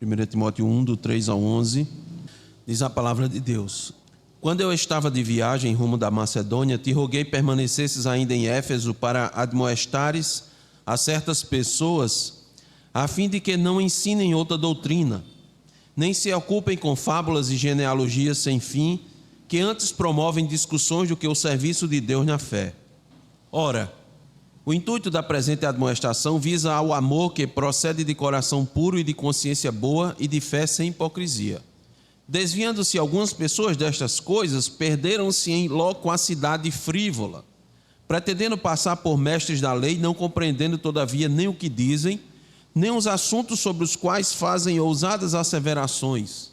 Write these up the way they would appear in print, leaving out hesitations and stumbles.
1 Timóteo 1, do 3 ao 11, diz a palavra de Deus: Quando eu estava de viagem rumo da Macedônia, te roguei permanecesses ainda em Éfeso para admoestares a certas pessoas, a fim de que não ensinem outra doutrina, nem se ocupem com fábulas e genealogias sem fim, que antes promovem discussões do que o serviço de Deus na fé. Ora, o intuito da presente admoestação visa ao amor que procede de coração puro e de consciência boa e de fé sem hipocrisia. Desviando-se algumas pessoas destas coisas, perderam-se em loquacidade frívola, pretendendo passar por mestres da lei, não compreendendo todavia nem o que dizem, nem os assuntos sobre os quais fazem ousadas asseverações.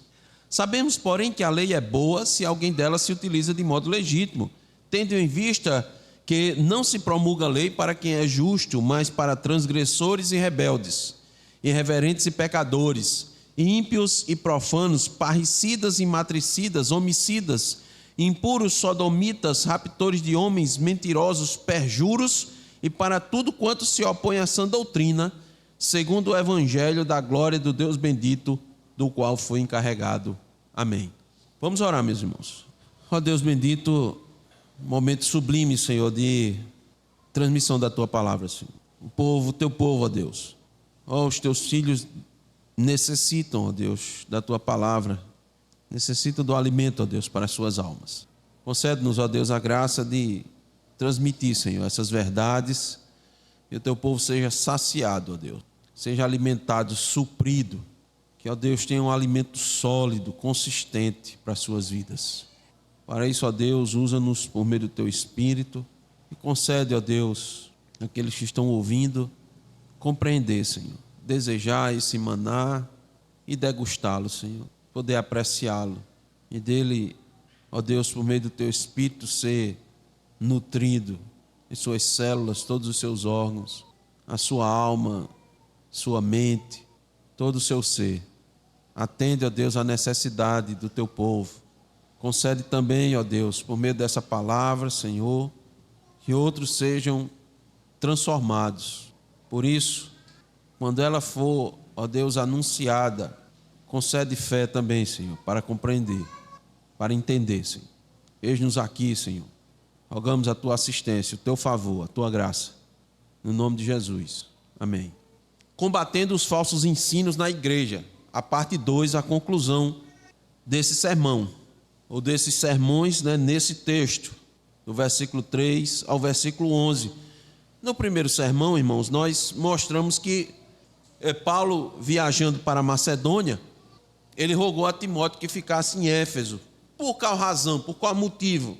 Sabemos, porém, que a lei é boa se alguém dela se utiliza de modo legítimo, tendo em vista que não se promulga a lei para quem é justo, mas para transgressores e rebeldes, irreverentes e pecadores, ímpios e profanos, parricidas e matricidas, homicidas, impuros, sodomitas, raptores de homens, mentirosos, perjuros, e para tudo quanto se opõe à sã doutrina, segundo o evangelho da glória do Deus bendito, do qual foi encarregado. Amém. Vamos orar, meus irmãos. Ó Deus bendito, momento sublime, Senhor, de transmissão da Tua palavra, Senhor. O Teu povo, ó Deus. Ó, os Teus filhos necessitam, ó Deus, da Tua palavra, necessitam do alimento, ó Deus, para as suas almas. Concede-nos, ó Deus, a graça de transmitir, Senhor, essas verdades, e o Teu povo seja saciado, ó Deus, seja alimentado, suprido, que, ó Deus, tenha um alimento sólido, consistente para as suas vidas. Para isso, ó Deus, usa-nos por meio do Teu Espírito e concede, ó Deus, àqueles que estão ouvindo, compreender, Senhor, desejar esse maná e degustá-lo, Senhor, poder apreciá-lo e dele, ó Deus, por meio do Teu Espírito ser nutrido em suas células, todos os seus órgãos, a sua alma, sua mente, todo o seu ser. Atende, ó Deus, a necessidade do Teu povo. Concede também, ó Deus, por meio dessa palavra, Senhor, que outros sejam transformados. Por isso, quando ela for, ó Deus, anunciada, concede fé também, Senhor, para compreender, para entender, Senhor. Eis-nos aqui, Senhor. Rogamos a Tua assistência, o Teu favor, a Tua graça. No nome de Jesus. Amém. Combatendo os falsos ensinos na igreja. A parte 2, a conclusão desse sermão, ou desses sermões, né, nesse texto, do versículo 3 ao versículo 11. No primeiro sermão, irmãos, nós mostramos que Paulo, viajando para a Macedônia, ele rogou a Timóteo que ficasse em Éfeso. Por qual razão? Por qual motivo?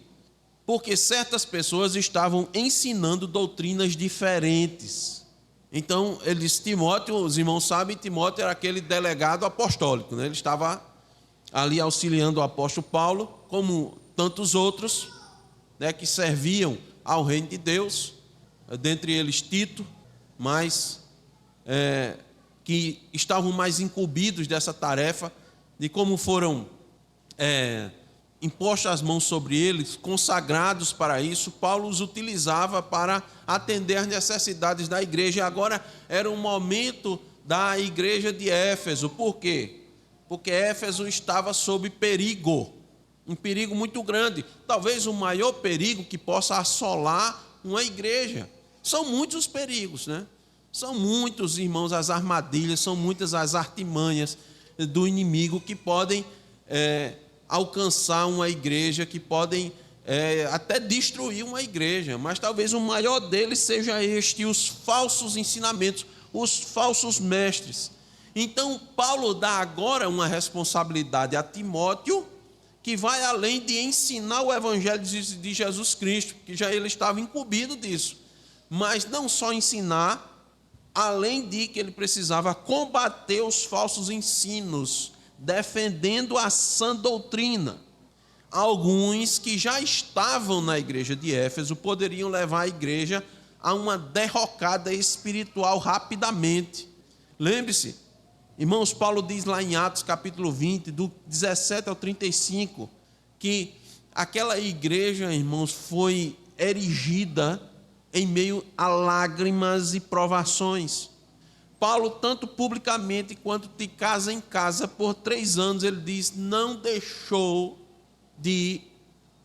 Porque certas pessoas estavam ensinando doutrinas diferentes. Então, ele disse, Timóteo, os irmãos sabem, Timóteo era aquele delegado apostólico, né? Ele estava ali auxiliando o apóstolo Paulo, como tantos outros, né, que serviam ao reino de Deus, dentre eles Tito, mas que estavam mais incumbidos dessa tarefa, de como foram impostas as mãos sobre eles, consagrados para isso. Paulo os utilizava para atender às necessidades da igreja. E agora era um momento da igreja de Éfeso. Por quê? Porque Éfeso estava sob perigo, um perigo muito grande, talvez o maior perigo que possa assolar uma igreja. São muitos os perigos, né? São muitos, irmãos, as armadilhas, são muitas as artimanhas do inimigo que podem alcançar uma igreja, que podem até destruir uma igreja, mas talvez o maior deles seja este, os falsos ensinamentos, os falsos mestres. Então, Paulo dá agora uma responsabilidade a Timóteo, que vai além de ensinar o evangelho de Jesus Cristo, que já ele estava incumbido disso, mas não só ensinar, além de que ele precisava combater os falsos ensinos, defendendo a sã doutrina. Alguns que já estavam na igreja de Éfeso poderiam levar a igreja a uma derrocada espiritual rapidamente. Lembre-se, irmãos, Paulo diz lá em Atos capítulo 20, do 17 ao 35, que aquela igreja, irmãos, foi erigida em meio a lágrimas e provações. Paulo, tanto publicamente quanto de casa em casa, por 3 anos, ele diz, não deixou de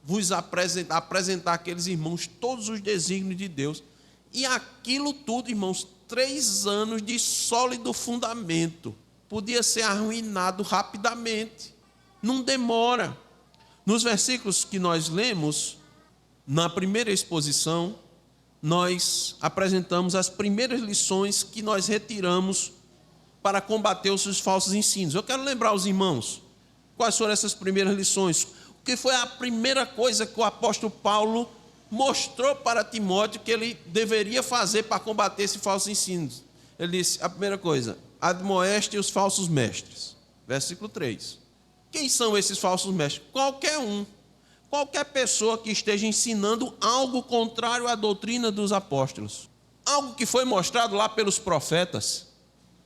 vos apresentar àqueles irmãos todos os desígnios de Deus. E aquilo tudo, irmãos, 3 anos de sólido fundamento. Podia ser arruinado rapidamente. Não demora. Nos versículos que nós lemos, na primeira exposição, nós apresentamos as primeiras lições que nós retiramos para combater os seus falsos ensinos. Eu quero lembrar aos irmãos quais foram essas primeiras lições. O que foi a primeira coisa que o apóstolo Paulo mostrou para Timóteo que ele deveria fazer para combater esses falsos ensinos? Ele disse, a primeira coisa, admoeste os falsos mestres. Versículo 3. Quem são esses falsos mestres? Qualquer um. Qualquer pessoa que esteja ensinando algo contrário à doutrina dos apóstolos, algo que foi mostrado lá pelos profetas,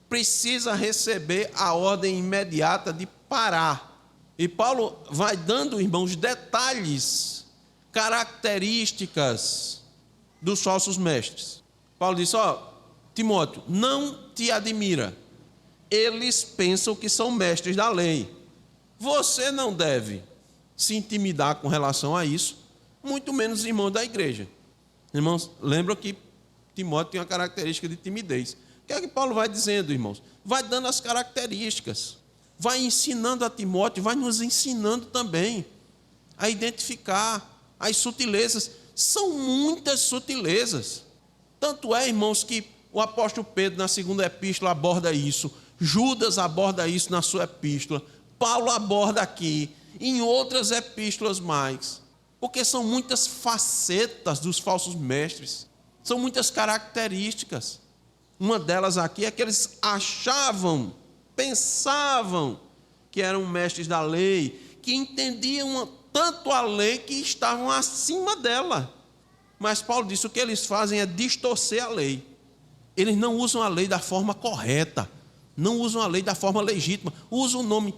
precisa receber a ordem imediata de parar. E Paulo vai dando, irmãos, detalhes, características dos falsos mestres. Paulo diz, Timóteo, não te admira, eles pensam que são mestres da lei. Você não deve se intimidar com relação a isso, muito menos irmãos da igreja. Irmãos, lembram que Timóteo tem uma característica de timidez. O que é que Paulo vai dizendo, irmãos? Vai dando as características, vai ensinando a Timóteo, vai nos ensinando também a identificar as sutilezas. São muitas sutilezas. Tanto é, irmãos, que o apóstolo Pedro, na segunda epístola, aborda isso. Judas aborda isso na sua epístola. Paulo aborda aqui, em outras epístolas mais, porque são muitas facetas dos falsos mestres, são muitas características. Uma delas aqui é que eles pensavam que eram mestres da lei, que entendiam tanto a lei que estavam acima dela. Mas Paulo disse, o que eles fazem é distorcer a lei. Eles não usam a lei da forma correta, não usam a lei da forma legítima, usam o nome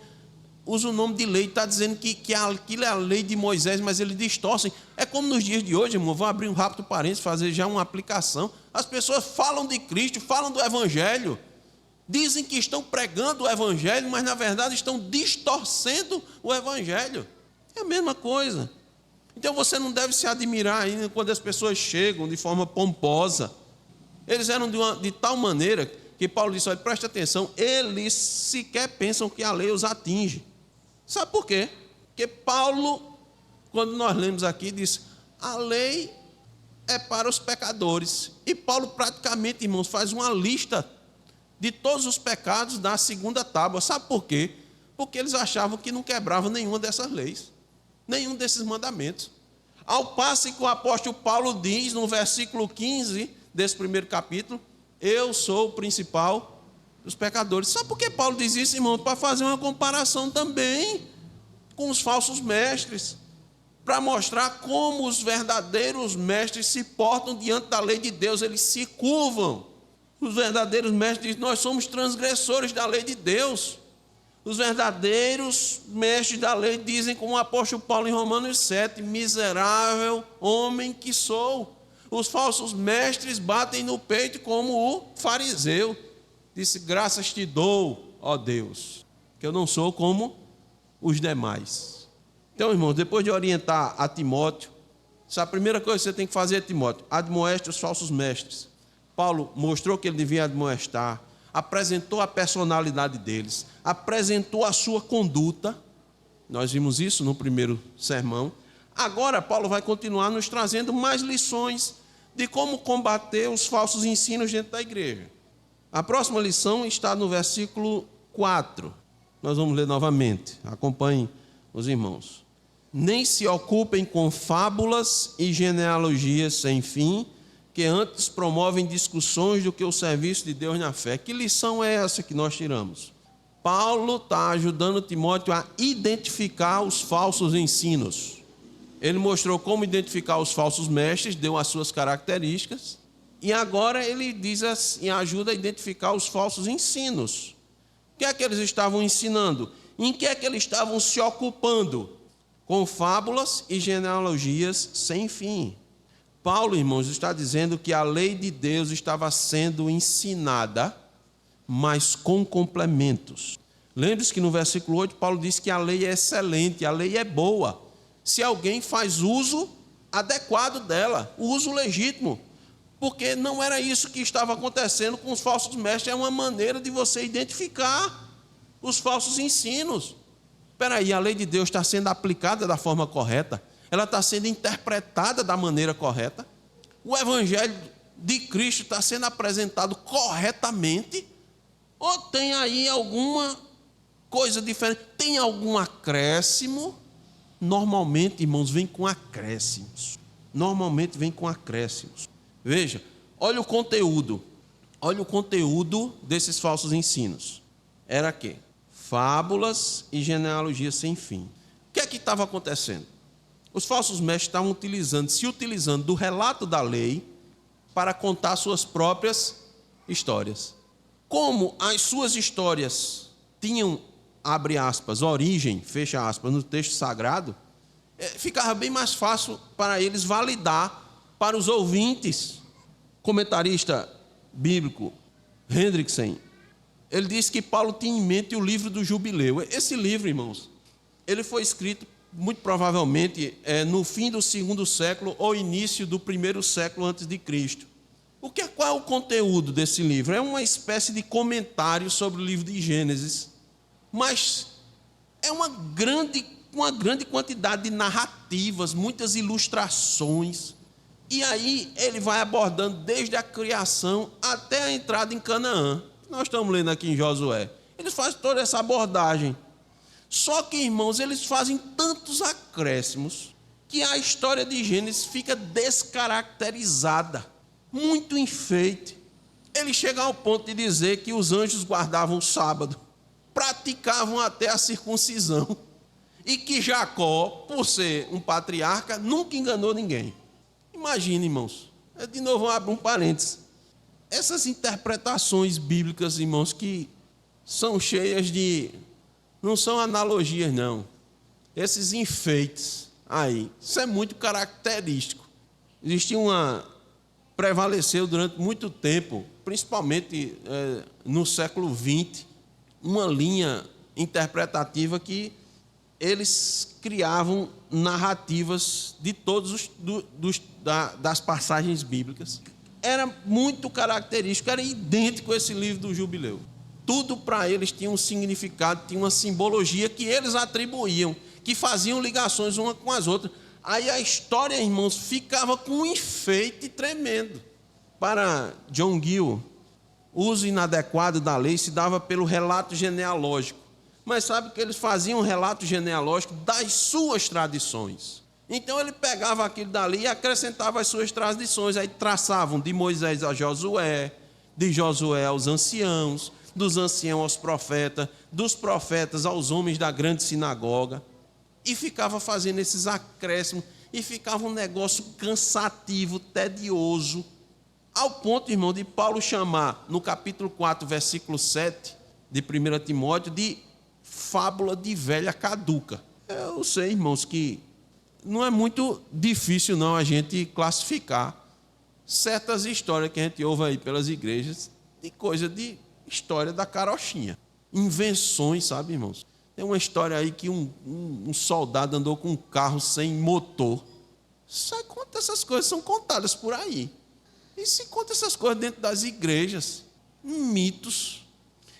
de lei, está dizendo que aquilo é a lei de Moisés, mas eles distorcem. É como nos dias de hoje, irmão, vou abrir um rápido parênteses, fazer já uma aplicação. As pessoas falam de Cristo, falam do Evangelho, dizem que estão pregando o Evangelho, mas na verdade estão distorcendo o Evangelho. É a mesma coisa. Então você não deve se admirar ainda quando as pessoas chegam de forma pomposa. Eles eram de tal maneira que Paulo disse, olha, preste atenção, eles sequer pensam que a lei os atinge. Sabe por quê? Porque Paulo, quando nós lemos aqui, diz, a lei é para os pecadores. E Paulo praticamente, irmãos, faz uma lista de todos os pecados da segunda tábua. Sabe por quê? Porque eles achavam que não quebravam nenhuma dessas leis, nenhum desses mandamentos. Ao passo que o apóstolo Paulo diz, no versículo 15 desse primeiro capítulo, eu sou o principal dos pecadores. Sabe por que Paulo diz isso, irmão? Para fazer uma comparação também com os falsos mestres, para mostrar como os verdadeiros mestres se portam diante da lei de Deus, eles se curvam. Os verdadeiros mestres dizem, nós somos transgressores da lei de Deus. Os verdadeiros mestres da lei dizem, como o apóstolo Paulo em Romanos 7, miserável homem que sou. Os falsos mestres batem no peito como o fariseu. Disse, graças te dou, ó Deus, que eu não sou como os demais. Então, irmãos, depois de orientar a Timóteo, essa é a primeira coisa que você tem que fazer, Timóteo, admoeste os falsos mestres. Paulo mostrou que ele devia admoestar, apresentou a personalidade deles, apresentou a sua conduta. Nós vimos isso no primeiro sermão. Agora, Paulo vai continuar nos trazendo mais lições de como combater os falsos ensinos dentro da igreja. A próxima lição está no versículo 4. Nós vamos ler novamente. Acompanhem os irmãos. Nem se ocupem com fábulas e genealogias sem fim, que antes promovem discussões do que o serviço de Deus na fé. Que lição é essa que nós tiramos? Paulo está ajudando Timóteo a identificar os falsos ensinos. Ele mostrou como identificar os falsos mestres, deu as suas características, e agora ele diz assim, ajuda a identificar os falsos ensinos. O que é que eles estavam ensinando? Em que é que eles estavam se ocupando? Com fábulas e genealogias sem fim. Paulo, irmãos, está dizendo que a lei de Deus estava sendo ensinada mas com complementos. Lembre-se que no versículo 8 Paulo diz que a lei é excelente, a lei é boa, se alguém faz uso adequado dela, o uso legítimo, porque não era isso que estava acontecendo com os falsos mestres, é uma maneira de você identificar os falsos ensinos. Espera aí, a lei de Deus está sendo aplicada da forma correta, ela está sendo interpretada da maneira correta, o evangelho de Cristo está sendo apresentado corretamente, ou tem aí alguma coisa diferente, tem algum acréscimo? Normalmente, irmãos, vem com acréscimos. Normalmente vem com acréscimos. Veja, olha o conteúdo desses falsos ensinos. Era quê? Fábulas e genealogias sem fim. O que é que estava acontecendo? Os falsos mestres estavam se utilizando do relato da lei para contar suas próprias histórias. Como as suas histórias tinham, abre aspas, origem, fecha aspas, no texto sagrado, ficava bem mais fácil para eles validar para os ouvintes. Comentarista bíblico Hendrickson, ele disse que Paulo tinha em mente o livro do Jubileu. Esse livro, irmãos, ele foi escrito muito provavelmente no fim do 2º século ou início do 1º século antes de Cristo. Qual é o conteúdo desse livro? É uma espécie de comentário sobre o livro de Gênesis, mas é uma grande quantidade de narrativas, muitas ilustrações, e aí ele vai abordando desde a criação até a entrada em Canaã. Nós estamos lendo aqui em Josué. Eles fazem toda essa abordagem. Só que, irmãos, eles fazem tantos acréscimos que a história de Gênesis fica descaracterizada, muito enfeite. Ele chega ao ponto de dizer que os anjos guardavam o sábado, praticavam até a circuncisão, e que Jacó, por ser um patriarca, nunca enganou ninguém. Imagine, irmãos, de novo abro um parênteses, essas interpretações bíblicas, irmãos, que são cheias de... não são analogias, não. Esses enfeites aí, isso é muito característico. Prevaleceu durante muito tempo, principalmente no século XX, uma linha interpretativa que eles criavam narrativas de todos das passagens bíblicas. Era muito característico, era idêntico a esse livro do Jubileu. Tudo para eles tinha um significado, tinha uma simbologia que eles atribuíam, que faziam ligações uma com as outras. Aí a história, irmãos, ficava com um enfeite tremendo. Para John Gill, o uso inadequado da lei se dava pelo relato genealógico. Mas sabe que eles faziam um relato genealógico das suas tradições. Então ele pegava aquilo dali e acrescentava as suas tradições. Aí traçavam de Moisés a Josué, de Josué aos anciãos, dos anciãos aos profetas, dos profetas aos homens da grande sinagoga. E ficava fazendo esses acréscimos, e ficava um negócio cansativo, tedioso, ao ponto, irmão, de Paulo chamar, no capítulo 4, versículo 7, de 1 Timóteo, de fábula de velha caduca. Eu sei, irmãos, que não é muito difícil não a gente classificar certas histórias que a gente ouve aí pelas igrejas, de coisa de história da carochinha. Invenções, sabe, irmãos? Tem uma história aí que um soldado andou com um carro sem motor. Sabe quantas essas coisas são contadas por aí? E se conta essas coisas dentro das igrejas? Mitos.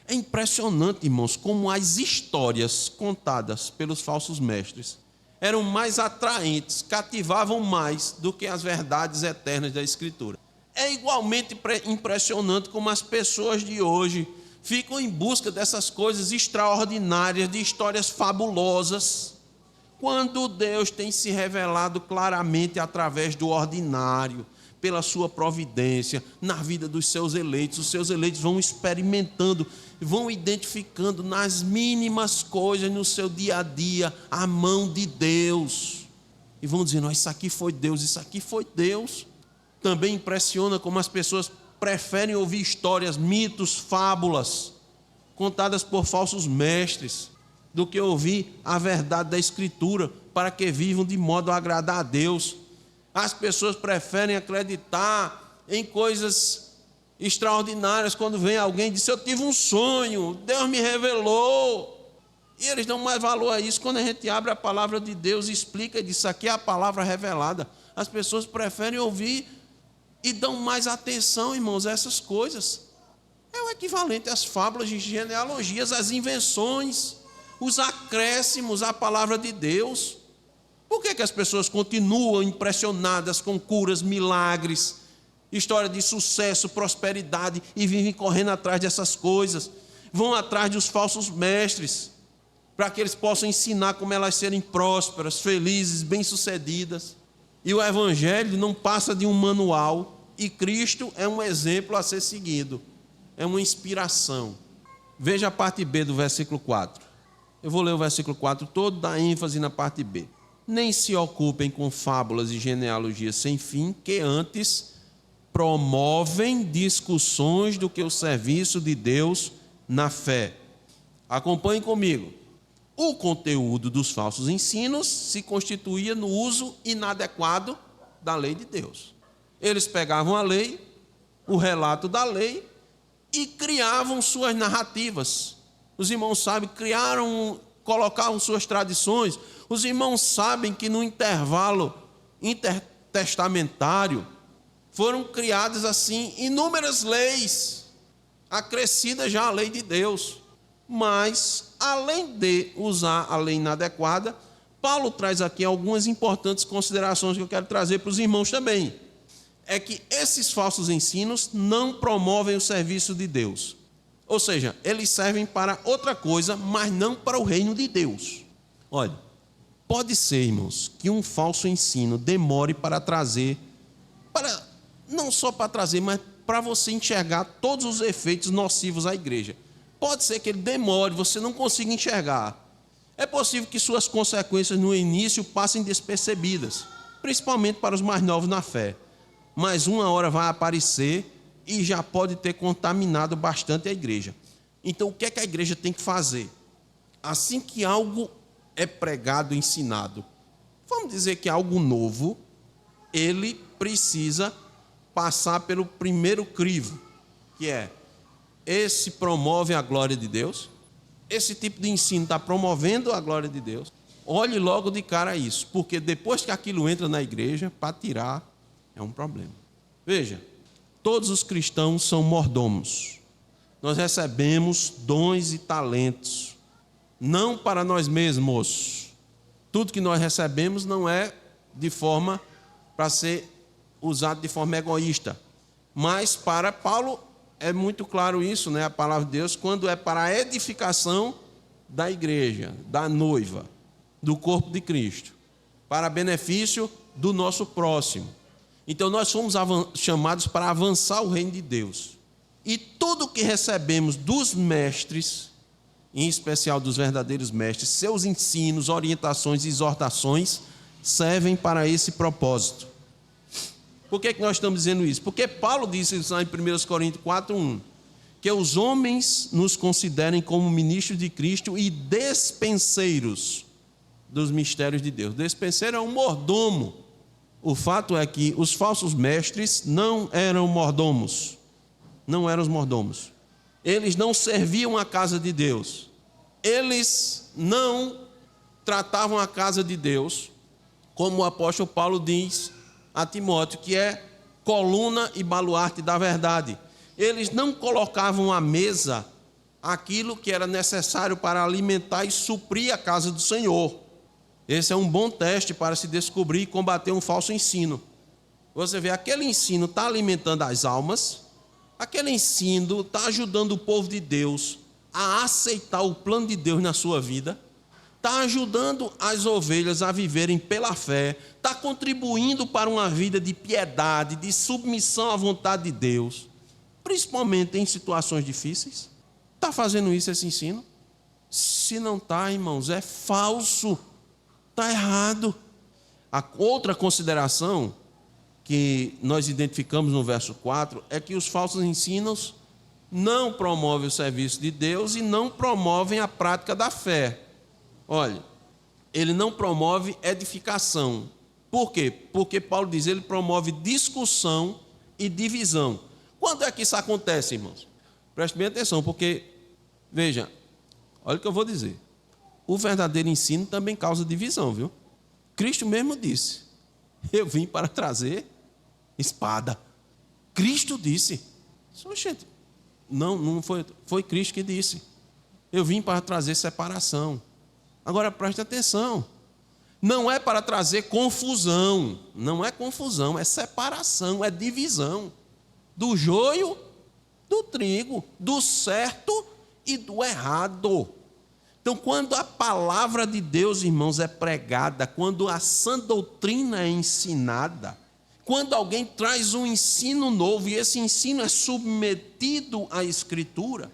É impressionante, irmãos, como as histórias contadas pelos falsos mestres eram mais atraentes, cativavam mais do que as verdades eternas da Escritura. É igualmente impressionante como as pessoas de hoje ficam em busca dessas coisas extraordinárias, de histórias fabulosas, quando Deus tem se revelado claramente através do ordinário, pela sua providência, na vida dos seus eleitos. Os seus eleitos vão experimentando, vão identificando nas mínimas coisas, no seu dia a dia, a mão de Deus. E vão dizendo, isso aqui foi Deus, isso aqui foi Deus. Também impressiona como as pessoas preferem ouvir histórias, mitos, fábulas, contadas por falsos mestres, do que ouvir a verdade da Escritura, para que vivam de modo a agradar a Deus. As pessoas preferem acreditar em coisas extraordinárias quando vem alguém e diz: eu tive um sonho, Deus me revelou. E eles dão mais valor a isso. Quando a gente abre a palavra de Deus e explica e diz: isso aqui é a palavra revelada, as pessoas preferem ouvir e dão mais atenção, irmãos, a essas coisas. É o equivalente às fábulas de genealogias, às invenções, os acréscimos à palavra de Deus. Por que as pessoas continuam impressionadas com curas, milagres, história de sucesso, prosperidade, e vivem correndo atrás dessas coisas? Vão atrás dos falsos mestres, para que eles possam ensinar como elas serem prósperas, felizes, bem-sucedidas. E o Evangelho não passa de um manual, e Cristo é um exemplo a ser seguido, é uma inspiração. Veja a parte B do versículo 4. Eu vou ler o versículo 4 todo, dá ênfase na parte B. Nem se ocupem com fábulas e genealogias sem fim, que antes promovem discussões do que o serviço de Deus na fé. Acompanhem comigo. O conteúdo dos falsos ensinos se constituía no uso inadequado da lei de Deus. Eles pegavam a lei, o relato da lei, e criavam suas narrativas. Os irmãos sabem, colocavam suas tradições. Os irmãos sabem que no intervalo intertestamentário foram criadas assim inúmeras leis, acrescida já a lei de Deus. Mas, além de usar a lei inadequada, Paulo traz aqui algumas importantes considerações que eu quero trazer para os irmãos também. É que esses falsos ensinos não promovem o serviço de Deus. Ou seja, eles servem para outra coisa, mas não para o reino de Deus. Olha, pode ser, irmãos, que um falso ensino demore para trazer, não só para trazer, mas para você enxergar todos os efeitos nocivos à igreja. Pode ser que ele demore, você não consiga enxergar. É possível que suas consequências no início passem despercebidas, principalmente para os mais novos na fé. Mas uma hora vai aparecer e já pode ter contaminado bastante a igreja. Então, o que é que a igreja tem que fazer? Assim que algo é pregado, ensinado, vamos dizer que é algo novo, ele precisa passar pelo primeiro crivo, que é: esse promove a glória de Deus? Esse tipo de ensino está promovendo a glória de Deus? Olhe logo de cara isso, porque depois que aquilo entra na igreja, para tirar é um problema. Veja, todos os cristãos são mordomos. Nós recebemos dons e talentos, não para nós mesmos. Tudo que nós recebemos não é de forma para ser usado de forma egoísta, mas para Paulo é muito claro isso, né? A palavra de Deus, quando é para a edificação da igreja, da noiva, do corpo de Cristo, para benefício do nosso próximo. Então nós somos chamados para avançar o reino de Deus. E tudo que recebemos dos mestres, em especial dos verdadeiros mestres, seus ensinos, orientações e exortações, servem para esse propósito. Por que nós estamos dizendo isso? Porque Paulo disse isso em 1 Coríntios 4:1, que os homens nos considerem como ministros de Cristo e despenseiros dos mistérios de Deus. Despenseiro é um mordomo. O fato é que os falsos mestres não eram mordomos. Não eram os mordomos. Eles não serviam a casa de Deus. Eles não tratavam a casa de Deus como o apóstolo Paulo diz a Timóteo, que é coluna e baluarte da verdade. Eles não colocavam à mesa aquilo que era necessário para alimentar e suprir a casa do Senhor. Esse é um bom teste para se descobrir e combater um falso ensino. Você vê, aquele ensino está alimentando as almas, aquele ensino está ajudando o povo de Deus a aceitar o plano de Deus na sua vida, está ajudando as ovelhas a viverem pela fé, está contribuindo para uma vida de piedade, de submissão à vontade de Deus, principalmente em situações difíceis. Está fazendo isso esse ensino? Se não está, irmãos, é falso. Está errado. A outra consideração que nós identificamos no verso 4 é que os falsos ensinos não promovem o serviço de Deus e não promovem a prática da fé. Olha, ele não promove edificação. Por quê? Porque Paulo diz, ele promove discussão e divisão. Quando é que isso acontece, irmãos? Preste bem atenção, porque, veja, olha o que eu vou dizer. O verdadeiro ensino também causa divisão, viu? Cristo mesmo disse: eu vim para trazer espada. Cristo disse. Gente, não foi Cristo que disse. Eu vim para trazer separação. Agora preste atenção. Não é para trazer confusão. Não é confusão, é separação, é divisão. Do joio, do trigo, do certo e do errado. Então, quando a palavra de Deus, irmãos, é pregada, quando a sã doutrina é ensinada, quando alguém traz um ensino novo e esse ensino é submetido à Escritura,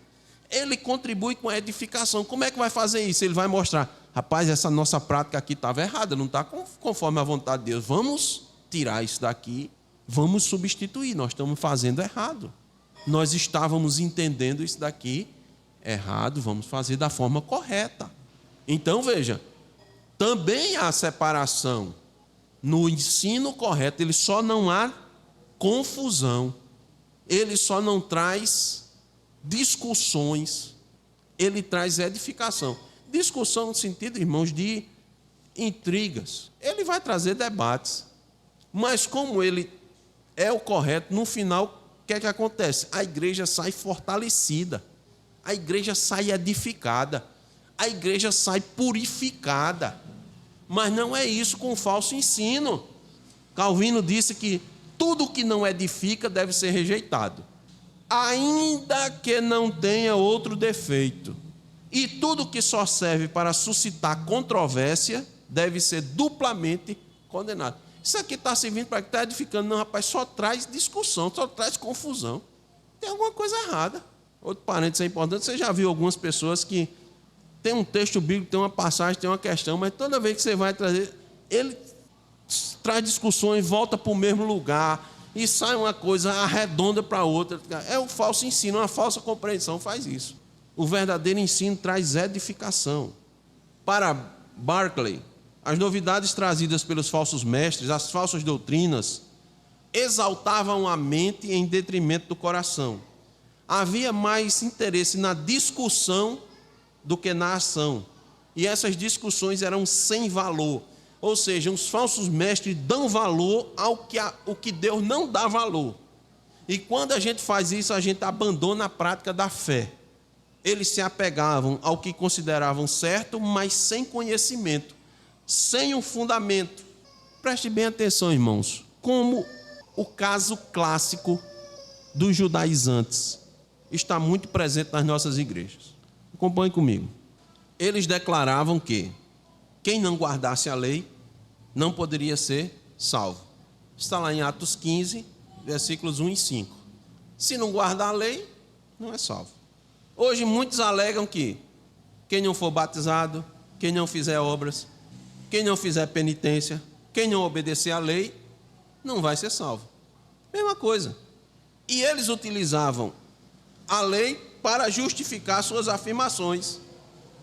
ele contribui com a edificação. Como é que vai fazer isso? Ele vai mostrar: rapaz, essa nossa prática aqui estava errada, não está conforme a vontade de Deus. Vamos tirar isso daqui, vamos substituir, nós estamos fazendo errado. Nós estávamos entendendo isso daqui errado, vamos fazer da forma correta. Então, veja, também há separação. No ensino correto, ele só não há confusão, ele só não traz discussões, ele traz edificação. Discussão no sentido, irmãos, de intrigas. Ele vai trazer debates, mas como ele é o correto, no final, o que é que acontece? A igreja sai fortalecida, a igreja sai edificada, a igreja sai purificada. Mas não é isso com o falso ensino. Calvino disse que tudo que não edifica deve ser rejeitado, ainda que não tenha outro defeito. E tudo que só serve para suscitar controvérsia deve ser duplamente condenado. Isso aqui está servindo para que está edificando? Não, rapaz, só traz discussão, só traz confusão. Tem alguma coisa errada. Outro parênteses importante: você já viu algumas pessoas que tem um texto bíblico, tem uma passagem, tem uma questão, mas toda vez que você vai trazer, ele traz discussões, volta para o mesmo lugar, e sai uma coisa arredonda para outra. É o falso ensino, uma falsa compreensão faz isso. O verdadeiro ensino traz edificação. Para Barclay, as novidades trazidas pelos falsos mestres, as falsas doutrinas, exaltavam a mente em detrimento do coração. Havia mais interesse na discussão do que na ação. E essas discussões eram sem valor. Ou seja, os falsos mestres dão valor ao que Deus não dá valor. E quando a gente faz isso, a gente abandona a prática da fé. Eles se apegavam ao que consideravam certo, mas sem conhecimento, sem um fundamento. Preste bem atenção, irmãos, como o caso clássico dos judaizantes está muito presente nas nossas igrejas. Acompanhe comigo. Eles declaravam que quem não guardasse a lei não poderia ser salvo. Está lá em Atos 15, versículos 1 e 5. Se não guardar a lei, não é salvo. Hoje muitos alegam que quem não for batizado, quem não fizer obras, quem não fizer penitência, quem não obedecer à lei, não vai ser salvo. Mesma coisa. E eles utilizavam a lei para justificar suas afirmações,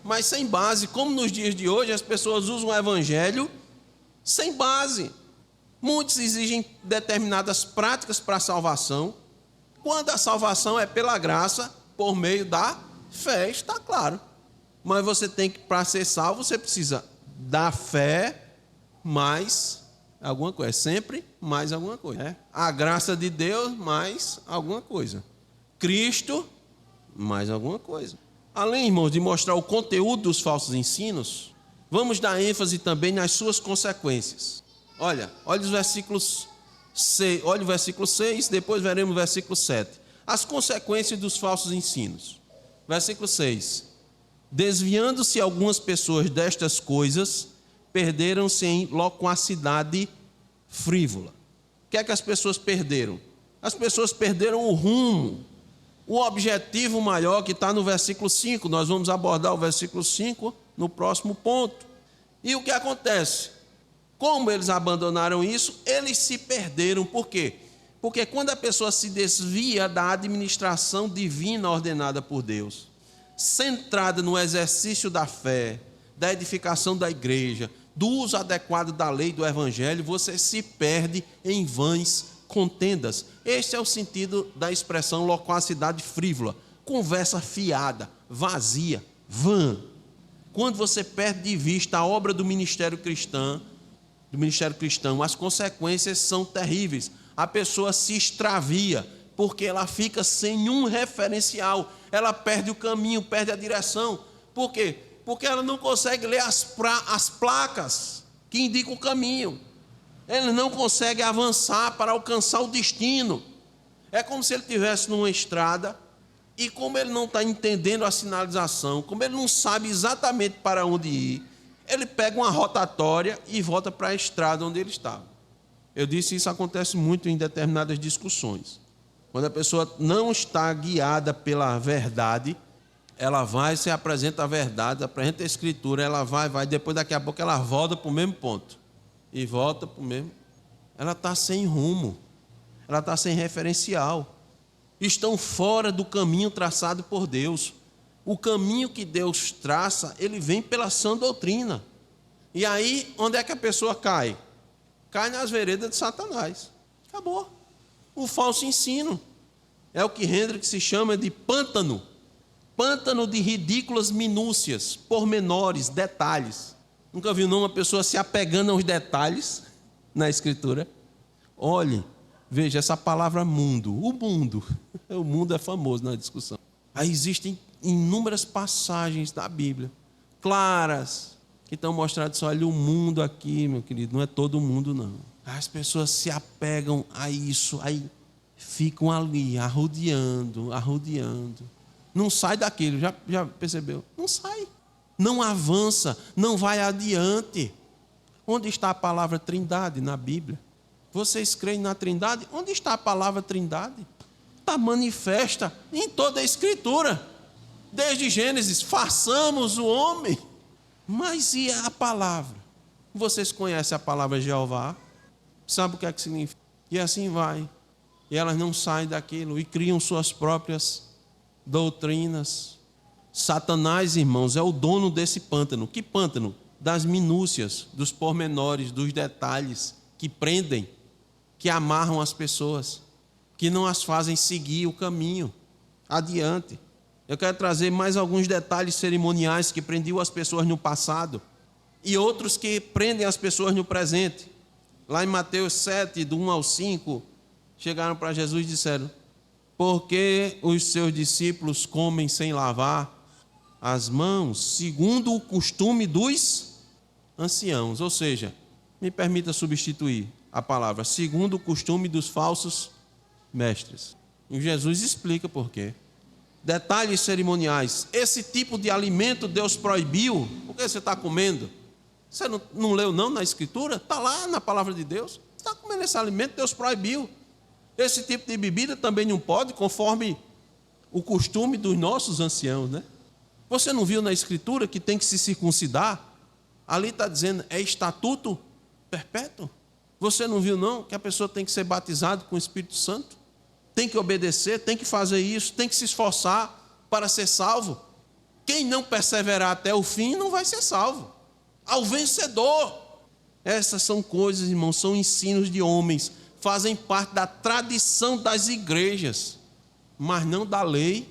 mas sem base, como nos dias de hoje as pessoas usam o evangelho sem base. Muitos exigem determinadas práticas para a salvação, quando a salvação é pela graça, por meio da fé, está claro. Mas você tem que, para ser salvo, você precisa da fé mais alguma coisa, sempre mais alguma coisa, né? A graça de Deus mais alguma coisa, Cristo mais alguma coisa. Além, irmãos, de mostrar o conteúdo dos falsos ensinos, vamos dar ênfase também nas suas consequências. Olha os versículos 6, olha o versículo 6, depois veremos o versículo 7. As consequências dos falsos ensinos. Versículo 6. Desviando-se algumas pessoas destas coisas, perderam-se em loquacidade frívola. O que é que as pessoas perderam? As pessoas perderam o rumo, o objetivo maior que está no versículo 5. Nós vamos abordar o versículo 5 no próximo ponto. E o que acontece? Como eles abandonaram isso, eles se perderam. Por quê? Porque quando a pessoa se desvia da administração divina ordenada por Deus, centrada no exercício da fé, da edificação da igreja, do uso adequado da lei do evangelho, você se perde em vãs contendas. Este é o sentido da expressão loquacidade frívola, conversa fiada, vazia, vã. Quando você perde de vista a obra do ministério cristão, as consequências são terríveis. A pessoa se extravia, porque ela fica sem um referencial, ela perde o caminho, perde a direção. Por quê? Porque ela não consegue ler as placas que indicam o caminho. Ele não consegue avançar para alcançar o destino. É como se ele estivesse numa estrada e, como ele não está entendendo a sinalização, como ele não sabe exatamente para onde ir, ele pega uma rotatória e volta para a estrada onde ele estava. Eu disse, isso acontece muito em determinadas discussões. Quando a pessoa não está guiada pela verdade, ela vai, se apresenta a verdade, apresenta a escritura, ela vai, depois daqui a pouco ela volta para o mesmo ponto. E volta para o mesmo. Ela está sem rumo, ela está sem referencial. Estão fora do caminho traçado por Deus. O caminho que Deus traça, ele vem pela sã doutrina. E aí, onde é que a pessoa cai? Cai nas veredas de Satanás. Acabou. O falso ensino. É o que Hendricks se chama de pântano. Pântano de ridículas minúcias, pormenores, detalhes. Nunca viu não uma pessoa se apegando aos detalhes na Escritura? Olhe, veja essa palavra mundo. O mundo é famoso na discussão. Aí existem inúmeras passagens da Bíblia, claras, que estão mostradas. Olha, o mundo aqui, meu querido, não é todo mundo não. As pessoas se apegam a isso, aí ficam ali, arrodeando. Não sai daquilo, já percebeu? Não sai, não avança, não vai adiante. Onde está a palavra trindade na Bíblia? Vocês creem na trindade? Onde está a palavra trindade? Está manifesta em toda a Escritura. Desde Gênesis, façamos o homem. Mas e a palavra? Vocês conhecem a palavra Jeová? Sabe o que é que significa? E assim vai. E elas não saem daquilo e criam suas próprias doutrinas. Satanás, irmãos, é o dono desse pântano. Que pântano? Das minúcias, dos pormenores, dos detalhes que prendem, que amarram as pessoas, que não as fazem seguir o caminho adiante. Eu quero trazer mais alguns detalhes cerimoniais que prendiam as pessoas no passado e outros que prendem as pessoas no presente. Lá em Mateus 7, do 1 ao 5, chegaram para Jesus e disseram: por que os seus discípulos comem sem lavar as mãos, segundo o costume dos anciãos? Ou seja, me permita substituir a palavra segundo o costume dos falsos mestres. E Jesus explica por quê. Detalhes cerimoniais. Esse tipo de alimento Deus proibiu. Por que você está comendo? Você não leu não na Escritura? Está lá na palavra de Deus. Você está comendo esse alimento, Deus proibiu. Esse tipo de bebida também não pode, conforme o costume dos nossos anciãos, né? Você não viu na Escritura que tem que se circuncidar? Ali está dizendo, é estatuto perpétuo. Você não viu não que a pessoa tem que ser batizada com o Espírito Santo? Tem que obedecer, tem que fazer isso, tem que se esforçar para ser salvo. Quem não perseverar até o fim não vai ser salvo. Ao vencedor. Essas são coisas, irmãos, são ensinos de homens, fazem parte da tradição das igrejas, mas não da lei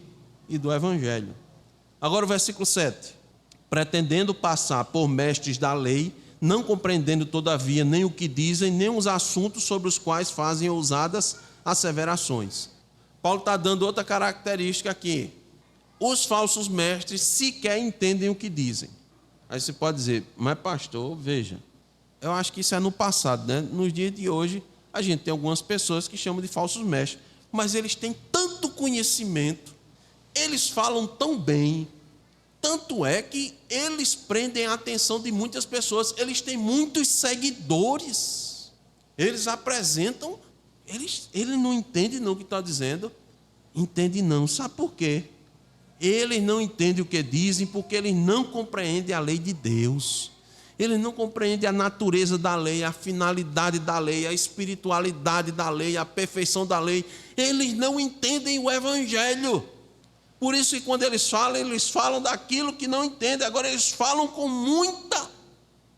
e do Evangelho. Agora o versículo 7. Pretendendo passar por mestres da lei, não compreendendo todavia nem o que dizem, nem os assuntos sobre os quais fazem ousadas asseverações. Paulo está dando outra característica aqui. Os falsos mestres sequer entendem o que dizem. Aí você pode dizer, mas pastor, veja, eu acho que isso é no passado, né? Nos dias de hoje, a gente tem algumas pessoas que chamam de falsos mestres, mas eles têm tanto conhecimento, eles falam tão bem, tanto é que eles prendem a atenção de muitas pessoas, eles têm muitos seguidores, eles apresentam, eles não entendem não o que está dizendo, entende não, sabe por quê? Eles não entendem o que dizem porque eles não compreendem a lei de Deus. Eles não compreendem a natureza da lei, a finalidade da lei, a espiritualidade da lei, a perfeição da lei. Eles não entendem o Evangelho. Por isso que quando eles falam daquilo que não entendem. Agora eles falam com muita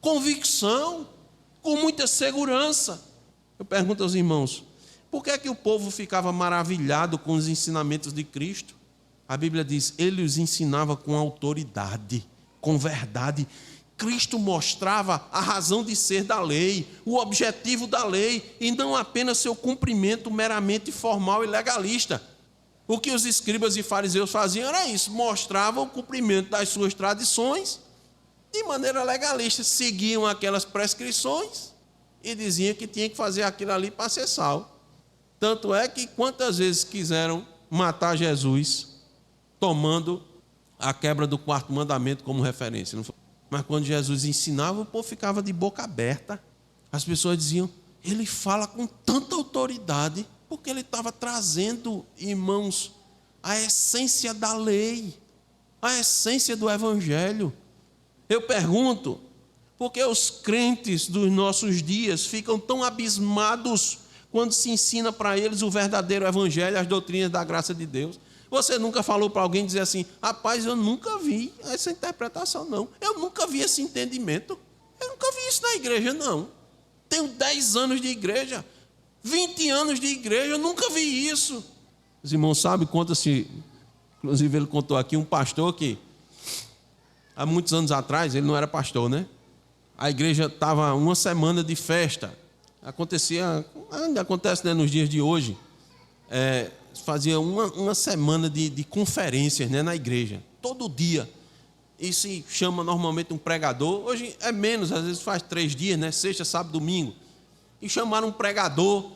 convicção, com muita segurança. Eu pergunto aos irmãos, Por que é que o povo ficava maravilhado com os ensinamentos de Cristo? A Bíblia diz, ele os ensinava com autoridade, com verdade. Cristo mostrava a razão de ser da lei, o objetivo da lei, e não apenas seu cumprimento meramente formal e legalista. O que os escribas e fariseus faziam era isso, mostravam o cumprimento das suas tradições de maneira legalista, seguiam aquelas prescrições e diziam que tinha que fazer aquilo ali para ser salvo. Tanto é que quantas vezes quiseram matar Jesus, tomando a quebra do quarto mandamento como referência, não foi? Mas quando Jesus ensinava, o povo ficava de boca aberta. As pessoas diziam, ele fala com tanta autoridade, porque ele estava trazendo, irmãos, a essência da lei, a essência do Evangelho. Eu pergunto, por que os crentes dos nossos dias ficam tão abismados quando se ensina para eles o verdadeiro Evangelho, as doutrinas da graça de Deus? Você nunca falou para alguém dizer assim, rapaz, eu nunca vi essa interpretação, não. Eu nunca vi esse entendimento. Eu nunca vi isso na igreja, não. Tenho 10 anos de igreja, 20 anos de igreja, eu nunca vi isso. Os irmãos sabem, conta-se, inclusive ele contou aqui, um pastor que, há muitos anos atrás, ele não era pastor, né? A igreja estava uma semana de festa. Acontecia, ainda acontece, né, nos dias de hoje, fazia uma semana de conferências, né, na igreja, todo dia. E se chama normalmente um pregador, hoje é menos, às vezes faz 3 dias, né, sexta, sábado, domingo. E chamaram um pregador,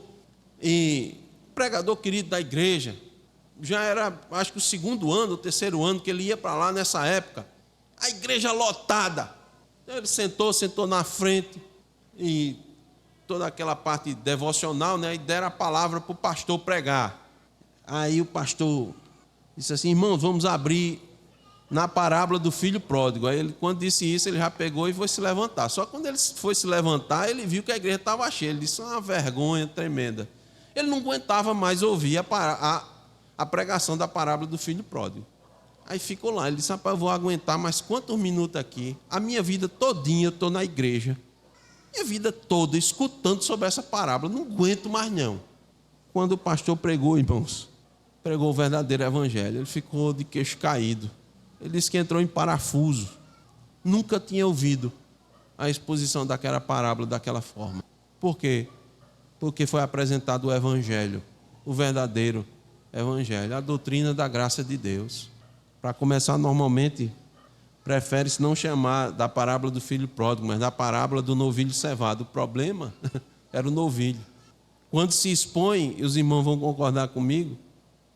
pregador querido da igreja. Já era, acho que o 2º ano, o 3º ano que ele ia para lá nessa época. A igreja lotada. Ele sentou na frente e toda aquela parte devocional, né, e deram a palavra para o pastor pregar. Aí o pastor disse assim, irmãos, vamos abrir na parábola do filho pródigo. Aí ele, quando disse isso, ele já pegou e foi se levantar. Só quando ele foi se levantar, ele viu que a igreja estava cheia. Ele disse, uma vergonha tremenda. Ele não aguentava mais ouvir a pregação da parábola do filho pródigo. Aí ficou lá, ele disse, rapaz, eu vou aguentar mais quantos minutos aqui? A minha vida todinha eu estou na igreja. Minha vida toda escutando sobre essa parábola, não aguento mais não. Quando o pastor pregou, irmãos, pregou o verdadeiro evangelho, ele ficou de queixo caído. Ele disse que entrou em parafuso. Nunca tinha ouvido a exposição daquela parábola daquela forma. Por quê? Porque foi apresentado o evangelho, o verdadeiro evangelho, a doutrina da graça de Deus. Para começar, normalmente, prefere-se não chamar da parábola do filho pródigo, mas da parábola do novilho cevado. O problema era o novilho. Quando se expõe, e os irmãos vão concordar comigo,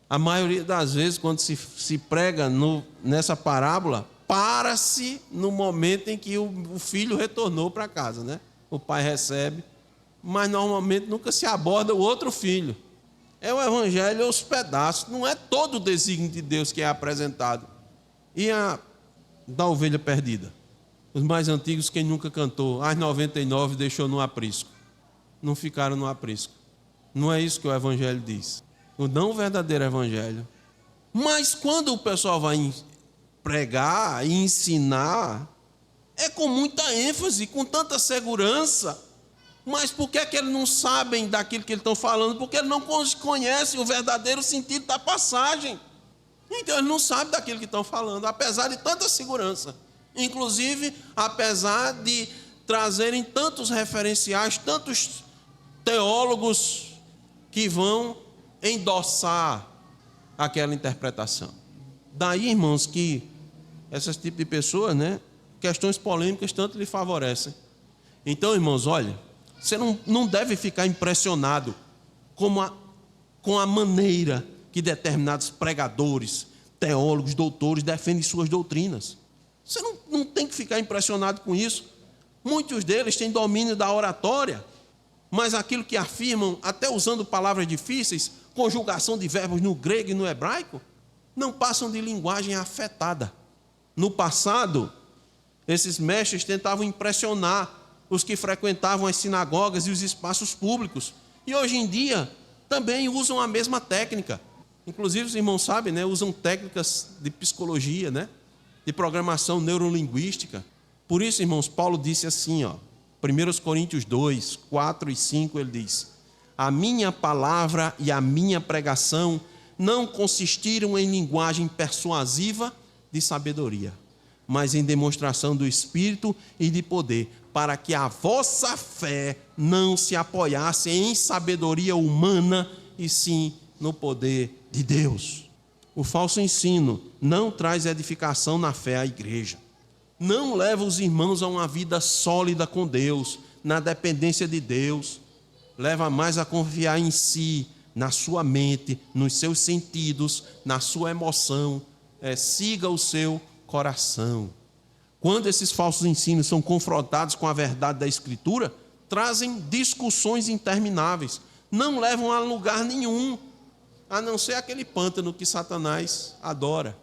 a maioria das vezes, quando se prega nessa parábola, para-se no momento em que o filho retornou para casa, né? O pai recebe, mas normalmente nunca se aborda o outro filho. É o evangelho aos pedaços, não é todo o desígnio de Deus que é apresentado. E a da ovelha perdida? Os mais antigos, quem nunca cantou, as 99 deixou no aprisco. Não ficaram no aprisco. Não é isso que o evangelho diz. O não verdadeiro evangelho. Mas quando o pessoal vai pregar e ensinar, é com muita ênfase, com tanta segurança. Mas por que é que eles não sabem daquilo que eles estão falando? Porque eles não conhecem o verdadeiro sentido da passagem. Então eles não sabem daquilo que estão falando, apesar de tanta segurança. Inclusive, apesar de trazerem tantos referenciais, tantos teólogos que vão endossar aquela interpretação. Daí, irmãos, que esses tipos de pessoas, né, questões polêmicas tanto lhe favorecem. Então, irmãos, olha, você não deve ficar impressionado com a maneira que determinados pregadores, teólogos, doutores defendem suas doutrinas. Você não tem que ficar impressionado com isso. Muitos deles têm domínio da oratória, mas aquilo que afirmam, até usando palavras difíceis, conjugação de verbos no grego e no hebraico, não passam de linguagem afetada. No passado, esses mestres tentavam impressionar os que frequentavam as sinagogas e os espaços públicos. E hoje em dia, também usam a mesma técnica. Inclusive, os irmãos sabem, né, usam técnicas de psicologia, né, de programação neurolinguística. Por isso, irmãos, Paulo disse assim, 1 Coríntios 2, 4 e 5, ele diz: a minha palavra e a minha pregação não consistiram em linguagem persuasiva de sabedoria, mas em demonstração do Espírito e de poder, para que a vossa fé não se apoiasse em sabedoria humana, e sim no poder de Deus. O falso ensino não traz edificação na fé à igreja. Não leva os irmãos a uma vida sólida com Deus, na dependência de Deus. Leva mais a confiar em si, na sua mente, nos seus sentidos, na sua emoção. Siga o seu coração. Quando esses falsos ensinos são confrontados com a verdade da Escritura, trazem discussões intermináveis. Não levam a lugar nenhum, a não ser aquele pântano que Satanás adora.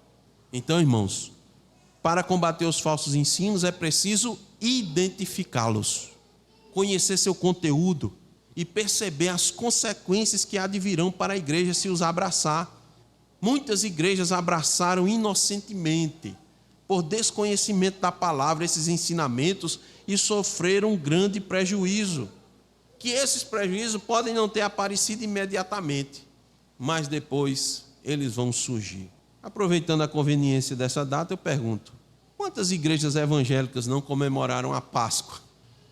Então, irmãos, para combater os falsos ensinos é preciso identificá-los, conhecer seu conteúdo e perceber as consequências que advirão para a igreja se os abraçar. Muitas igrejas abraçaram inocentemente, por desconhecimento da palavra, esses ensinamentos e sofreram um grande prejuízo. Que esses prejuízos podem não ter aparecido imediatamente, mas depois eles vão surgir. Aproveitando a conveniência dessa data, eu pergunto: quantas igrejas evangélicas não comemoraram a Páscoa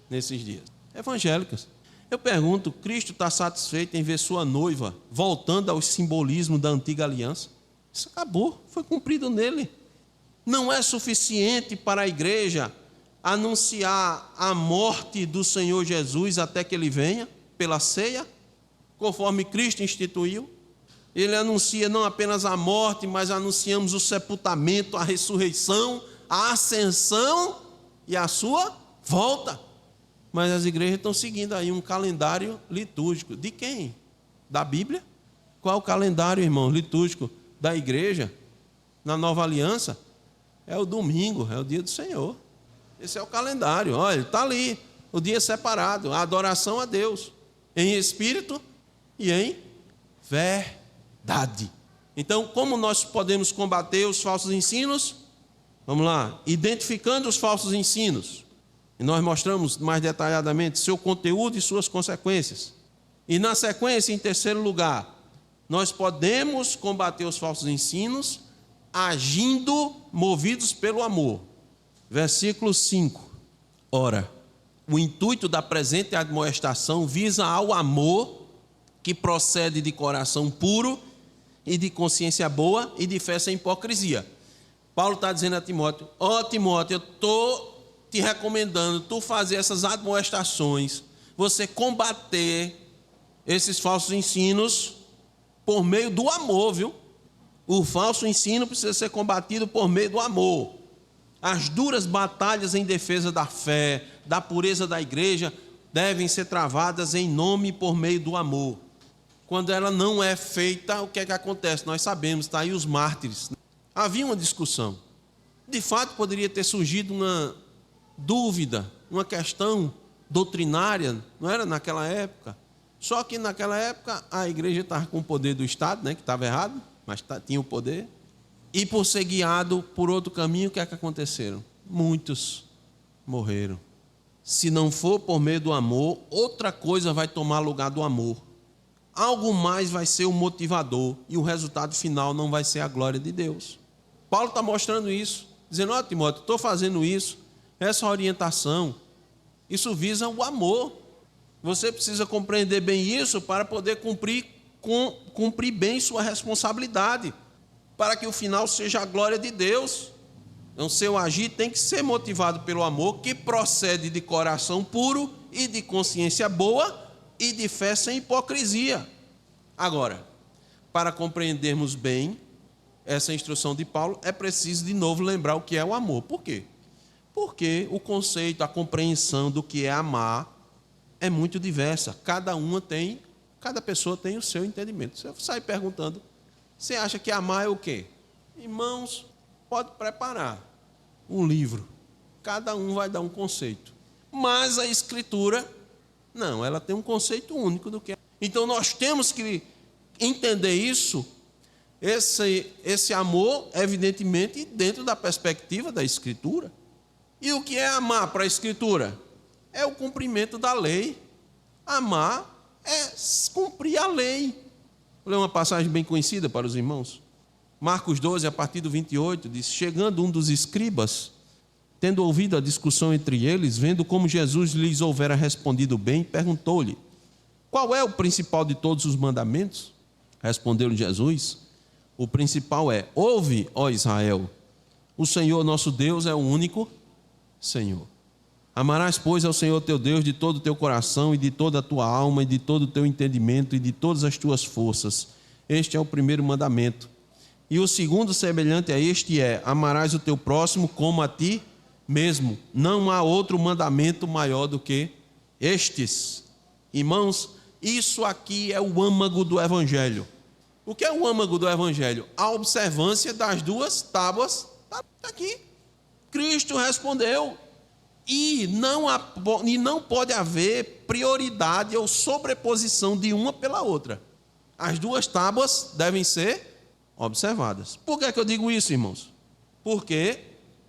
nesses dias? Evangélicas. Eu pergunto: Cristo está satisfeito em ver sua noiva voltando ao simbolismo da antiga aliança? Isso acabou, foi cumprido nele. Não é suficiente para a igreja anunciar a morte do Senhor Jesus até que ele venha, pela ceia, conforme Cristo instituiu. Ele anuncia não apenas a morte, mas anunciamos o sepultamento, a ressurreição, a ascensão e a sua volta. Mas as igrejas estão seguindo aí um calendário litúrgico. De quem? Da Bíblia? Qual o calendário, irmão, litúrgico da igreja? Na Nova Aliança? É o domingo, é o dia do Senhor. Esse é o calendário. Olha, está ali, o dia separado, a adoração a Deus, em espírito e em verdade. Então, como nós podemos combater os falsos ensinos? Vamos lá, identificando os falsos ensinos. E nós mostramos mais detalhadamente seu conteúdo e suas consequências. E na sequência, em terceiro lugar, nós podemos combater os falsos ensinos agindo movidos pelo amor. Versículo 5. Ora, o intuito da presente admoestação visa ao amor que procede de coração puro e de consciência boa e de fé sem hipocrisia. Paulo está dizendo a Timóteo: Timóteo, eu estou te recomendando tu fazer essas admoestações, você combater esses falsos ensinos por meio do amor, viu? O falso ensino precisa ser combatido por meio do amor. As duras batalhas em defesa da fé, da pureza da igreja, devem ser travadas em nome e por meio do amor. Quando ela não é feita, o que é que acontece? Nós sabemos, está aí os mártires. Havia uma discussão. De fato, poderia ter surgido uma dúvida, uma questão doutrinária, não era naquela época? Só que naquela época a igreja estava com o poder do Estado, né, que estava errado, mas tinha o poder. E por ser guiado por outro caminho, o que é que aconteceram? Muitos morreram. Se não for por meio do amor, outra coisa vai tomar lugar do amor. Algo mais vai ser o motivador e o resultado final não vai ser a glória de Deus. Paulo está mostrando isso, dizendo: Timóteo, estou fazendo isso, essa orientação, isso visa o amor. Você precisa compreender bem isso para poder cumprir bem sua responsabilidade, para que o final seja a glória de Deus. Então, seu agir tem que ser motivado pelo amor, que procede de coração puro e de consciência boa e de fé sem hipocrisia. Agora, para compreendermos bem essa instrução de Paulo, é preciso de novo lembrar o que é o amor. Por quê? Porque o conceito, a compreensão do que é amar é muito diversa. Cada pessoa tem o seu entendimento. Você sai perguntando: você acha que amar é o quê? Irmãos, pode preparar um livro. Cada um vai dar um conceito. Mas a Escritura, não, ela tem um conceito único do que é. Então nós temos que entender isso, esse amor, evidentemente, dentro da perspectiva da Escritura. E o que é amar para a Escritura? É o cumprimento da lei. Amar é cumprir a lei. Vou ler uma passagem bem conhecida para os irmãos. Marcos 12, a partir do 28, diz: chegando um dos escribas, tendo ouvido a discussão entre eles, vendo como Jesus lhes houvera respondido bem, perguntou-lhe: qual é o principal de todos os mandamentos? Respondeu-lhe Jesus: o principal é: ouve, ó Israel, o Senhor nosso Deus é o único Senhor. Amarás, pois, ao Senhor teu Deus de todo o teu coração e de toda a tua alma e de todo o teu entendimento e de todas as tuas forças. Este é o primeiro mandamento. E o segundo, semelhante a este, é: amarás o teu próximo como a ti mesmo. Não há outro mandamento maior do que estes. Irmãos, isso aqui é o âmago do Evangelho. O que é o âmago do Evangelho? A observância das duas tábuas. Está aqui. Cristo respondeu. E não pode haver prioridade ou sobreposição de uma pela outra. As duas tábuas devem ser observadas. Por que eu digo isso, irmãos? Porque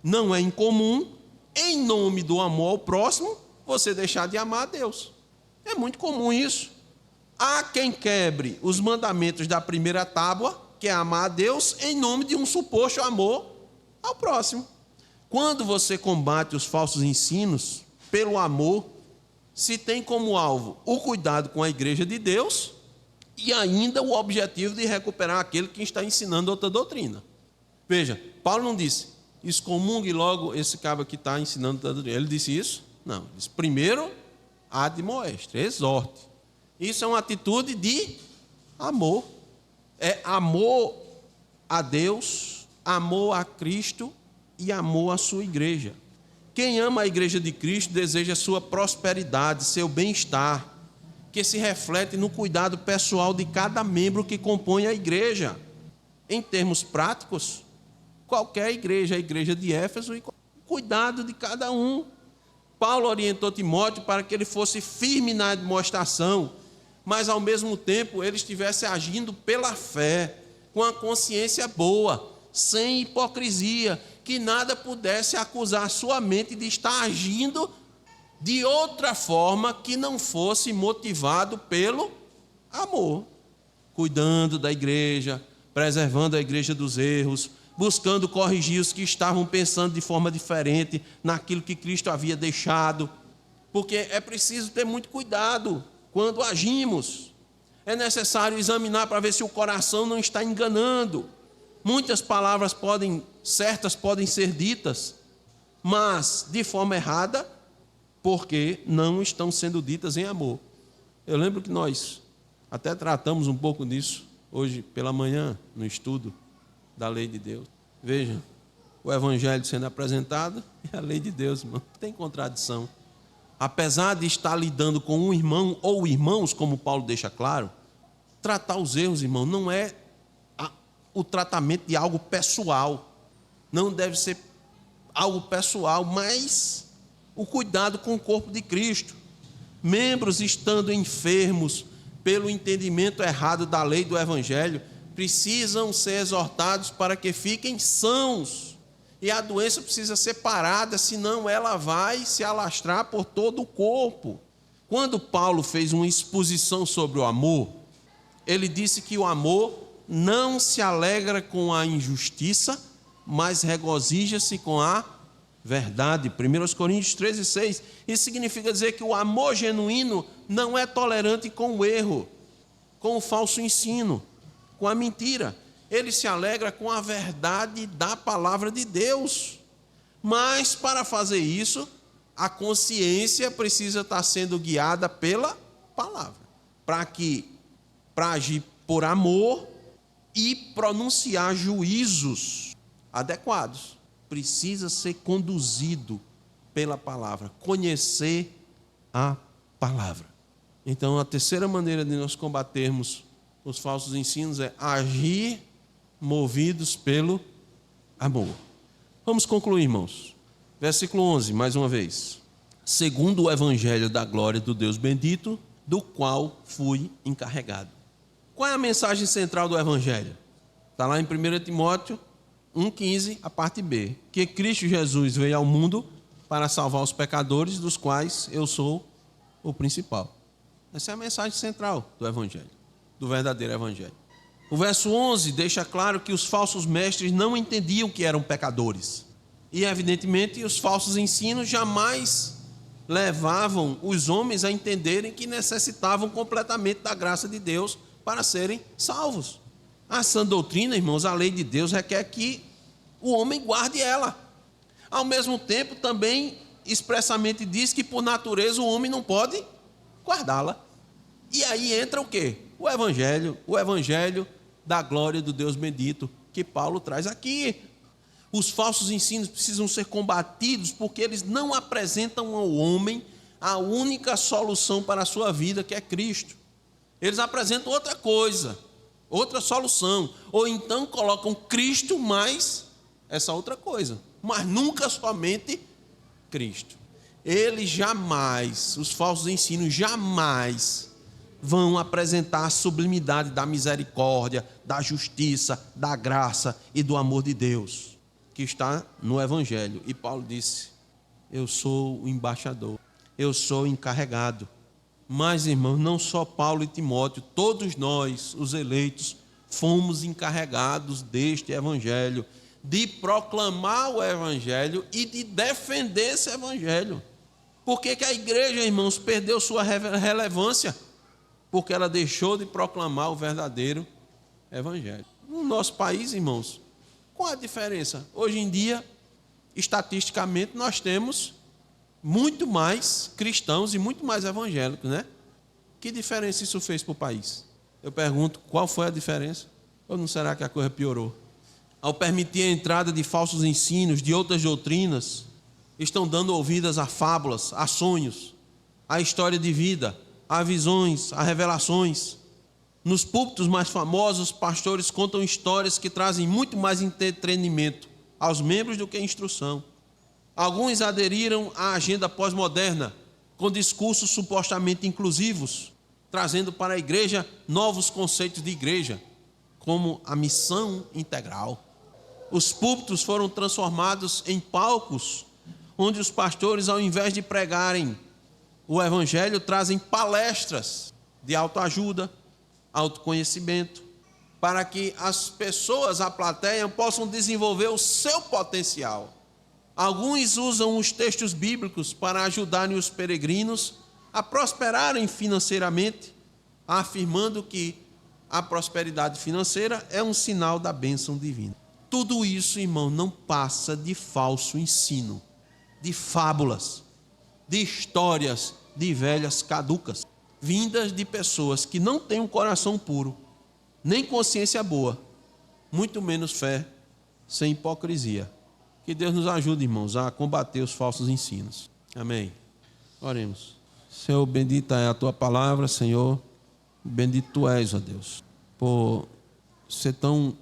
não é incomum, em nome do amor ao próximo, você deixar de amar a Deus. É muito comum isso. Há quem quebre os mandamentos da primeira tábua, que é amar a Deus, em nome de um suposto amor ao próximo. Quando você combate os falsos ensinos pelo amor, se tem como alvo o cuidado com a igreja de Deus e ainda o objetivo de recuperar aquele que está ensinando outra doutrina. Veja, Paulo não disse: excomungue logo esse cabo que está ensinando outra doutrina. Ele disse isso? Não. Ele disse: primeiro, admoeste, exorte. Isso é uma atitude de amor. É amor a Deus, amor a Cristo e amor à sua igreja. Quem ama a igreja de Cristo deseja sua prosperidade, seu bem-estar, que se reflete no cuidado pessoal de cada membro que compõe a igreja. Em termos práticos, qualquer igreja, a igreja de Éfeso, e cuidado de cada um. Paulo orientou Timóteo para que ele fosse firme na demonstração, mas ao mesmo tempo ele estivesse agindo pela fé, com a consciência boa, sem hipocrisia, que nada pudesse acusar sua mente de estar agindo de outra forma que não fosse motivado pelo amor, cuidando da igreja, preservando a igreja dos erros, buscando corrigir os que estavam pensando de forma diferente naquilo que Cristo havia deixado, porque é preciso ter muito cuidado quando agimos. É necessário examinar para ver se o coração não está enganando. Muitas palavras certas podem ser ditas, mas de forma errada, porque não estão sendo ditas em amor. Eu lembro que nós até tratamos um pouco disso hoje pela manhã, no estudo da lei de Deus. Veja, o Evangelho sendo apresentado e a lei de Deus, irmão, não tem contradição. Apesar de estar lidando com um irmão ou irmãos, como Paulo deixa claro, tratar os erros, irmão, não é o tratamento de algo pessoal. Não deve ser algo pessoal, mas o cuidado com o corpo de Cristo. Membros estando enfermos pelo entendimento errado da lei do Evangelho, precisam ser exortados para que fiquem sãos. E a doença precisa ser parada, senão ela vai se alastrar por todo o corpo. Quando Paulo fez uma exposição sobre o amor, ele disse que o amor não se alegra com a injustiça, mas regozija-se com a verdade. 1 Coríntios 13:6. Isso significa dizer que o amor genuíno não é tolerante com o erro, com o falso ensino, com a mentira. Ele se alegra com a verdade da palavra de Deus. Mas para fazer isso, a consciência precisa estar sendo guiada pela palavra, para agir por amor e pronunciar juízos adequados. Precisa ser conduzido pela palavra, conhecer a palavra. Então, a terceira maneira de nós combatermos os falsos ensinos é agir movidos pelo amor. Vamos concluir, irmãos. Versículo 11, mais uma vez. Segundo o evangelho da glória do Deus bendito, do qual fui encarregado. Qual é a mensagem central do evangelho? Está lá em 1 Timóteo 1,15, a parte B. Que Cristo Jesus veio ao mundo para salvar os pecadores, dos quais eu sou o principal. Essa é a mensagem central do Evangelho, do verdadeiro Evangelho. O verso 11 deixa claro que os falsos mestres não entendiam que eram pecadores. E, evidentemente, os falsos ensinos jamais levavam os homens a entenderem que necessitavam completamente da graça de Deus para serem salvos. A sã doutrina, irmãos, a lei de Deus requer que o homem guarde ela. Ao mesmo tempo, também expressamente diz que, por natureza, o homem não pode guardá-la. E aí entra o quê? O Evangelho da glória do Deus bendito, que Paulo traz aqui. Os falsos ensinos precisam ser combatidos porque eles não apresentam ao homem a única solução para a sua vida, que é Cristo. Eles apresentam outra coisa, outra solução, ou então colocam Cristo mais essa outra coisa, mas nunca somente Cristo. Eles jamais, os falsos ensinos jamais vão apresentar a sublimidade da misericórdia, da justiça, da graça e do amor de Deus, que está no Evangelho. E Paulo disse: eu sou o embaixador, eu sou o encarregado. Mas, irmãos, não só Paulo e Timóteo, todos nós, os eleitos, fomos encarregados deste Evangelho, de proclamar o Evangelho e de defender esse Evangelho. Por que a igreja, irmãos, perdeu sua relevância? Porque ela deixou de proclamar o verdadeiro Evangelho. No nosso país, irmãos, qual a diferença? Hoje em dia, estatisticamente, nós temos muito mais cristãos e muito mais evangélicos, né? Que diferença isso fez para o país? Eu pergunto, qual foi a diferença? Ou não será que a coisa piorou? Ao permitir a entrada de falsos ensinos, de outras doutrinas, estão dando ouvidas a fábulas, a sonhos, a história de vida, a visões, a revelações. Nos púlpitos mais famosos, pastores contam histórias que trazem muito mais entretenimento aos membros do que instrução. Alguns aderiram à agenda pós-moderna, com discursos supostamente inclusivos, trazendo para a igreja novos conceitos de igreja, como a missão integral. Os púlpitos foram transformados em palcos, onde os pastores, ao invés de pregarem o Evangelho, trazem palestras de autoajuda, autoconhecimento, para que as pessoas, a plateia, possam desenvolver o seu potencial. Alguns usam os textos bíblicos para ajudarem os peregrinos a prosperarem financeiramente, afirmando que a prosperidade financeira é um sinal da bênção divina. Tudo isso, irmão, não passa de falso ensino, de fábulas, de histórias de velhas caducas, vindas de pessoas que não têm um coração puro, nem consciência boa, muito menos fé, sem hipocrisia. Que Deus nos ajude, irmãos, a combater os falsos ensinos. Amém. Oremos. Senhor, bendita é a Tua palavra, Senhor. Bendito Tu és, ó Deus, por ser tão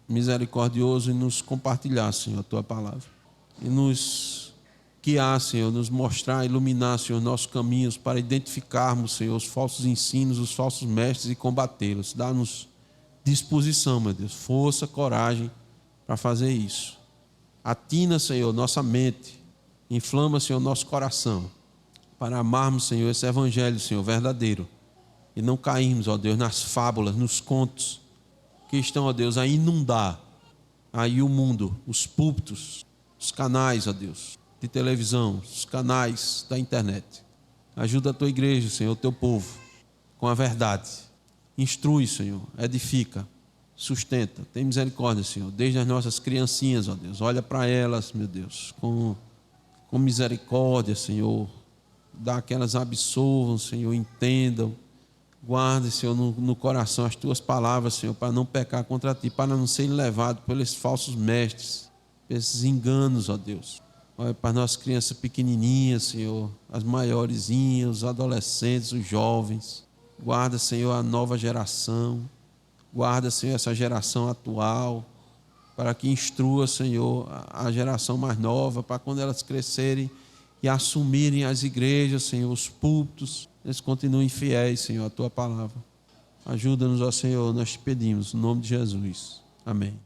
misericordioso e nos compartilhar, Senhor, a Tua palavra. E nos guiar, Senhor, nos mostrar, iluminar, Senhor, nossos caminhos para identificarmos, Senhor, os falsos ensinos, os falsos mestres e combatê-los. Dá-nos disposição, meu Deus, força, coragem para fazer isso. Atina, Senhor, nossa mente, inflama, Senhor, nosso coração, para amarmos, Senhor, esse Evangelho, Senhor, verdadeiro, e não cairmos, ó Deus, nas fábulas, nos contos, que estão, ó Deus, a inundar aí o mundo, os púlpitos, os canais, ó Deus, de televisão, os canais da internet. Ajuda a Tua igreja, Senhor, o Teu povo, com a verdade. Instrui, Senhor, edifica, sustenta, tem misericórdia, Senhor, desde as nossas criancinhas, ó Deus, olha para elas, meu Deus, com misericórdia, Senhor, dá que elas absorvam, Senhor, entendam, guarde, Senhor, no coração as Tuas palavras, Senhor, para não pecar contra Ti, para não ser levado pelos falsos mestres, esses enganos, ó Deus. Olha para as nossas crianças pequenininhas, Senhor, as maiorzinhas, os adolescentes, os jovens, guarda, Senhor, a nova geração. Guarda, Senhor, essa geração atual, para que instrua, Senhor, a geração mais nova, para quando elas crescerem e assumirem as igrejas, Senhor, os púlpitos, eles continuem fiéis, Senhor, à Tua palavra. Ajuda-nos, ó Senhor, nós te pedimos, no nome de Jesus. Amém.